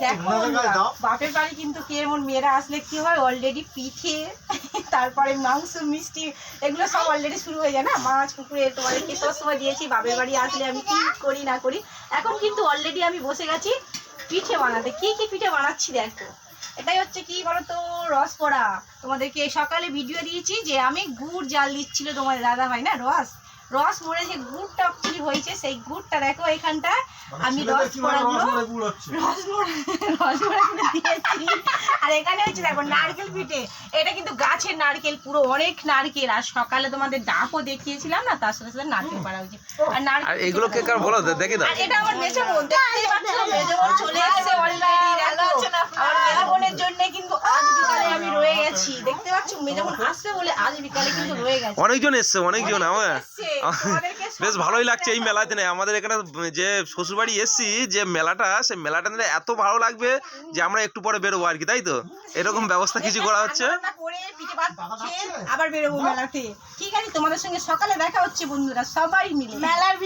দেখো বাপের বাড়ি কিন্তু কেমন মেয়েরা আসলে কি হয়, অলরেডি পিঠে তারপরে মাংস মিষ্টি এগুলো সব অলরেডি শুরু হয়ে যায় না। মাছ পুকুরে তোমাদেরকে সব সময় দিয়েছি, বাপের বাড়ি আসলে আমি কি করি না করি। এখন কিন্তু অলরেডি আমি বসে গেছি পিঠে বানাতে। কি কি পিঠে বানাচ্ছি দেখো। এটাই হচ্ছে কি বলতো, রসকড়া। তোমাদেরকে সকালে ভিডিও দিয়েছি যে আমি গুড় জাল দিচ্ছিল তোমাদের দাদা ভাই না, রস মরে যে গুড়টা কি হয়েছে, সেই গুড়টা দেখো এখানটা আমি রসমড়াগুলো দিয়েছি। আর এখানে হচ্ছে দেখো নারকেল পিঠে। এটা কিন্তু গাছের নারকেল, পুরো অনেক নারকেল। আর সকালে তোমাদের ডাকও দেখিয়েছিলাম না, তার সাথে সাথে নারকেল পাড়া হয়েছে। আর নারকেল এগুলো কে কার বলো দেখে দাও। আর এটা আমার মেজো বোন, দেখতেই পাচ্ছ মেজো বোন চলে এসেছে অলরেডি। দেখো আমার মেজো বোনের জন্য কিন্তু আজ বিকালে আমি রয়ে গেছি। দেখতে পাচ্ছ মেজো বোন আসবে বলে আজ বিকালে কিন্তু রয়ে গেছে। অনেকজন এসছে, অনেকজন। আমার বেশ ভালোই লাগছে এই মেলাতে। না আমাদের এখানে যে শ্বশুরবাড়ি এসছি, যে মেলাটা, সেই মেলাটা নিলে এত ভালো লাগবে যে আমরা একটু পরে বেরোবো আর কি, তাই তো? এরকম ব্যবস্থা কিছু করা হচ্ছে। আবার বেরোবো মেলাতে। ঠিক আছে, তোমাদের সঙ্গে সকালে দেখা হচ্ছে বন্ধুরা, সবাই মিলে মেলার